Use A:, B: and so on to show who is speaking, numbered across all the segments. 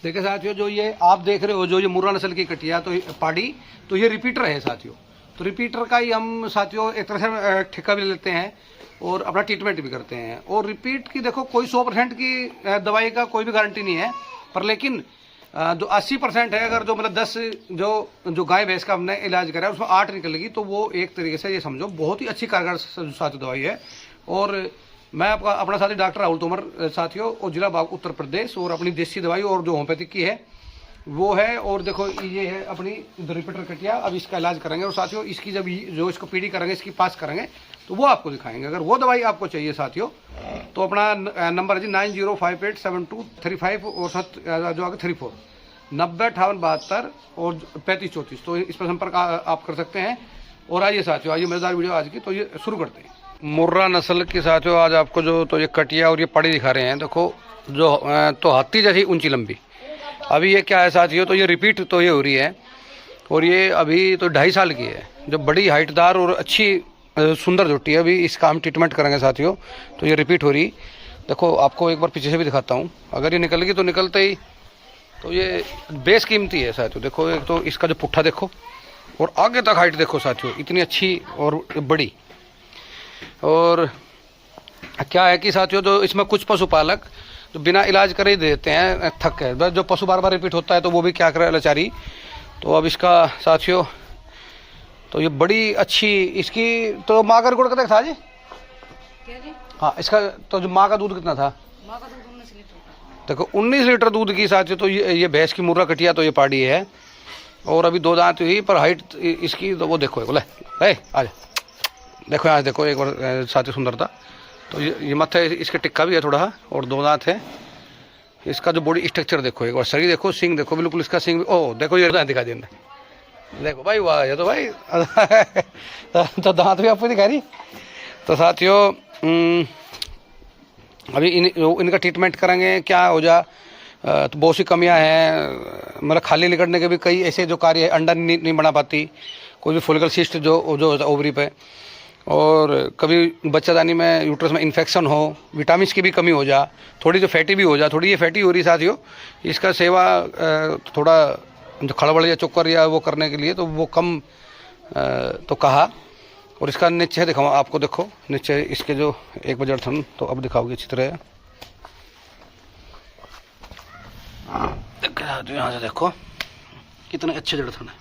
A: देखिए साथियों, जो ये आप देख रहे हो, जो ये मुर्रा नस्ल की कटिया तो पाड़ी, तो ये रिपीटर है साथियों। तो रिपीटर का ही हम साथियों एक तरह से ठेका भी लेते हैं और अपना ट्रीटमेंट भी करते हैं। और रिपीट की देखो कोई 100% की दवाई का कोई भी गारंटी नहीं है, पर लेकिन जो 80% है, अगर जो मतलब 10 जो गाय भैंस का हमने इलाज करा है उसमें 8 निकलेगी, तो वो एक तरीके से ये समझो बहुत ही अच्छी कारगर साथियों दवाई है। और मैं आपका अपना साथी डॉक्टर राहुल तोमर साथियों, और जिला बाग उत्तर प्रदेश, और अपनी देसी दवाई और जो होम्योपैथिक की है वो है। और देखो ये है अपनी रिपीटर कटिया, अब इसका इलाज करेंगे। और साथियों इसकी जब जो इसको पीडी करेंगे, इसकी पास करेंगे, तो वो आपको दिखाएंगे। अगर वो दवाई आपको चाहिए साथियों तो अपना नंबर है जी 90587235 और जो आगे 34 905872 और 3534, तो इस पर संपर्क आप कर सकते हैं। और आइए साथियों, आइए मजेदार वीडियो आज की, तो ये शुरू करते हैं। मुर्रा नस्ल की साथियों आज आपको जो तो ये कटिया और ये पड़ी दिखा रहे हैं। देखो जो तो हाथी जैसी ऊंची लंबी। अभी ये क्या है साथियों, तो ये रिपीट तो ये हो रही है, और ये अभी तो 2.5 साल की है, जो बड़ी हाइटदार और अच्छी सुंदर जोटी है। अभी इसका हम ट्रीटमेंट करेंगे साथियों। तो ये रिपीट हो रही, देखो आपको एक बार पीछे से भी दिखाता हूँ। अगर ये निकल गई तो निकलते ही तो ये बेस कीमती है साथियों। देखो एक तो इसका जो पुट्ठा देखो, और आगे तक हाइट देखो साथियों, इतनी अच्छी और बड़ी। और क्या है कि साथियों, जो इसमें कुछ पशुपालक जो बिना इलाज करे ही देते हैं, थक है। जो पशु बार बार रिपीट होता है तो वो भी क्या करे लाचारी। तो अब इसका साथियों तो ये बड़ी अच्छी, इसकी तो माँ का रिकॉर्ड कितना था जी?
B: क्या जी?
A: हाँ, इसका तो जो माँ का दूध कितना था?
B: माँ का दूध 19 लीटर।
A: देखो 19 लीटर दूध की साथियों। तो ये भैंस की मुर्रा कटिया तो ये पाड़ी है, और अभी 2 दांत हुई, पर हाइट इसकी तो वो देखो, बोले आज देखो यहाँ देखो एक बार साथी सुंदरता। तो ये मत्थे इसके टिक्का भी है थोड़ा, और 2 दांत है। इसका जो बॉडी स्ट्रक्चर देखो, एक बार शरीर देखो, सिंग देखो, बिल्कुल इसका सिंग भी, ओह देखो ये दिखा देना, देखो भाई वाह, ये तो भाई तो दांत भी आपको दिखा रही। तो साथियों अभी इनका ट्रीटमेंट करेंगे। क्या हो जा तो बहुत सी कमियां हैं, मतलब खाली निकलने के भी कई ऐसे जो कार्य है, अंडा नहीं बना पाती, कोई भी फॉलिकल सिस्ट जो ओवरी पे, और कभी बच्चादानी में यूट्रस में इन्फेक्शन हो, विटामिन की भी कमी हो जा, थोड़ी जो फैटी भी हो जा, थोड़ी ये फैटी हो रही साथियों। इसका सेवा थोड़ा जो खड़बड़ या चुक्कर या वो करने के लिए तो वो कम तो कहा। और इसका नीचे दिखाऊँ आपको, देखो नीचे इसके जो एक बजट थन, तो अब दिखाओगे अच्छी तरह। यहाँ से देखो कितने अच्छे जड़ थन है,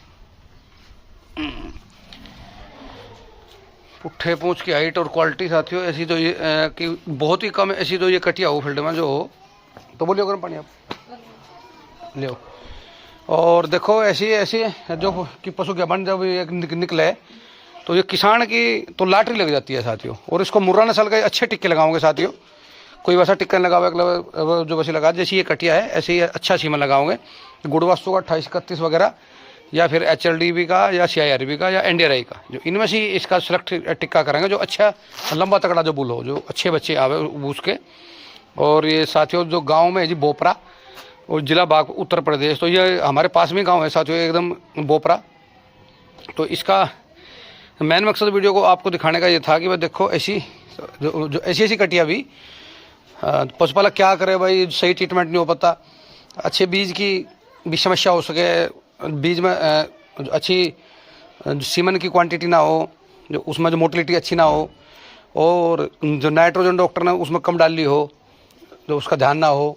A: पुट्ठे पूंछ की हाइट और क्वालिटी साथियों ऐसी तो ये कि बहुत ही कम ऐसी तो ये कटिया हो फील्ड में जो हो। तो बोलिए गर्म पानी आप ले। और देखो ऐसी ऐसी जो कि पशु के बन जब एक निकले तो ये किसान की तो लाटरी लग जाती है साथियों। और इसको मुर्रा नस्ल के अच्छे टिक्के लगाओगे साथियों, कोई वैसा टिक्का लगाओगे जो वैसे लगा, जैसी ये कटिया है ऐसे ही अच्छा सीमन लगाओगे। गुड़वास्तु का 28-31 वगैरह, या फिर HLDB का, या CIRB का, या NDRI का, जो इनमें से इसका सेलेक्ट टिक्का करेंगे, जो अच्छा लंबा तगड़ा जो बुल हो, जो अच्छे बच्चे आवे उसके। और ये साथियों जो गांव में है जी बोपरा, और जिला बाग उत्तर प्रदेश, तो ये हमारे पास में गांव है साथियों एकदम बोपरा। तो इसका मेन मकसद वीडियो को आपको दिखाने का ये था कि भाई देखो ऐसी जो ऐसी कटिया भी पशुपालक क्या करे भाई, सही ट्रीटमेंट नहीं हो पाता, अच्छे बीज की भी समस्या हो सके, बीज में अच्छी सीमन की क्वांटिटी ना हो, जो उसमें जो मोटिलिटी अच्छी ना हो, और जो नाइट्रोजन डॉक्टर ने उसमें कम डाली हो, जो उसका ध्यान ना हो,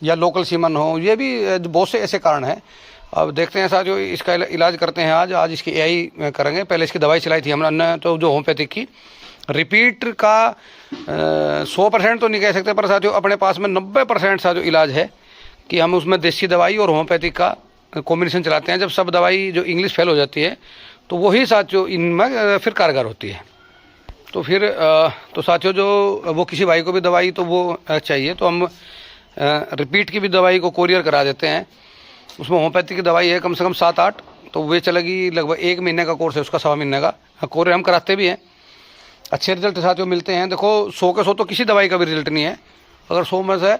A: या लोकल सीमन हो, ये भी बहुत से ऐसे कारण हैं। अब देखते हैं साथियों इसका इलाज करते हैं आज इसकी AI करेंगे। पहले इसकी दवाई चलाई थी हमने तो जो होम्योपैथिक की। रिपीट का 100% तो नहीं कह सकते, पर साथियों अपने पास में 90% साथियों इलाज है कि हम उसमें देसी दवाई और होम्योपैथिक का कॉम्बिनेशन चलाते हैं। जब सब दवाई जो इंग्लिश फेल हो जाती है तो वही साथियों इनमें फिर कारगर होती है। तो फिर तो साथियों जो वो किसी भाई को भी दवाई तो वो चाहिए तो हम रिपीट की भी दवाई को कोरियर करा देते हैं। उसमें होम्योपैथिक की दवाई है कम से कम 7-8, तो वे चलेगी लगभग 1 महीने का कोर्स है उसका, 1.25 महीने का कोरियर हम कराते भी हैं। अच्छे रिजल्ट साथियों मिलते हैं। देखो 100 के 100 तो किसी दवाई का भी रिजल्ट नहीं है, अगर 100 में से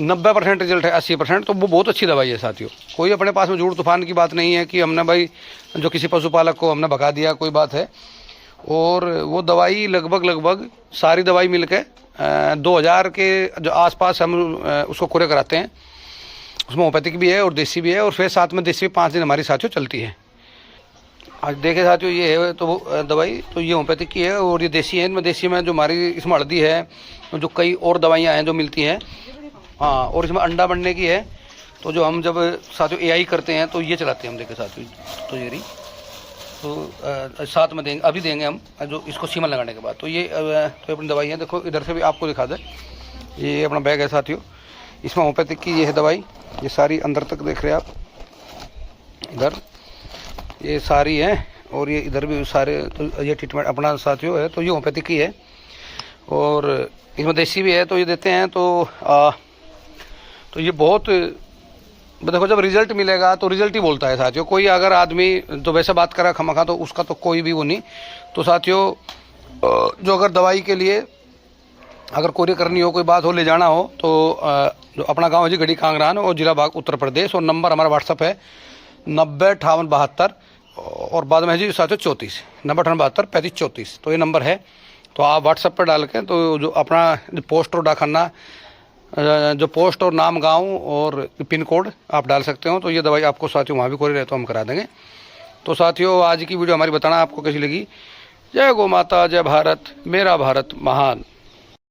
A: 90% रिजल्ट है, 80%, तो वो बहुत अच्छी दवाई है साथियों। कोई अपने पास में झूठ तूफान की बात नहीं है कि हमने भाई जो किसी पशुपालक को हमने भगा दिया, कोई बात है। और वो दवाई लगभग सारी दवाई मिल के 2000 के जो आसपास हम उसको कोरियर कराते हैं। उसमें होम्योपैथिक भी है और देसी भी है, और फिर साथ में देसी भी 5 दिन हमारी साथियों चलती है। आज देखे साथियों ये है तो दवाई तो ये होम्योपैथिक की है और ये देसी है। इनमें देसी में जो हमारी इसमें हल्दी है, जो कई और दवाइयाँ हैं जो मिलती हैं, हाँ, और इसमें अंडा बनने की है। तो जो हम जब साथियों एआई करते हैं तो ये चलाते हैं हम, देखे साथियों तो ये रही, तो साथ में देंगे, अभी देंगे हम जो इसको सीमन लगाने के बाद। तो ये तो अपनी दवाई है, देखो इधर से भी आपको दिखा दे, ये अपना बैग है साथियों, इसमें होम्योपैथिक की ये है दवाई, ये सारी अंदर तक देख रहे हैं आप, इधर ये सारी है, और ये इधर भी सारे, तो ये ट्रीटमेंट अपना साथियों है। तो ये होम्योपैथिक की है और इसमें देसी भी है, तो ये देते हैं। तो ये बहुत, देखो जब रिजल्ट मिलेगा तो रिजल्ट ही बोलता है साथियों। कोई अगर आदमी तो वैसे बात करा खमखा तो उसका तो कोई भी वो नहीं। तो साथियों जो अगर दवाई के लिए अगर कोई करनी हो, कोई बात हो, ले जाना हो, तो जो अपना गांव है जी गढ़ी कांगरान और जिला बाग उत्तर प्रदेश, और नंबर हमारा व्हाट्सअप है 905872 और बाद में है जी साथियों 34 905872 3534। तो ये नंबर है, तो आप व्हाट्सअप पर डाल के तो जो अपना पोस्ट और डाकखाना, जो पोस्ट और नाम गांव और पिन कोड आप डाल सकते हो। तो ये दवाई आपको साथियों वहाँ भी कोई रहे तो हम करा देंगे। तो साथियों आज की वीडियो हमारी बताना आपको कैसी लगी। जय गौ माता, जय भारत, मेरा भारत महान।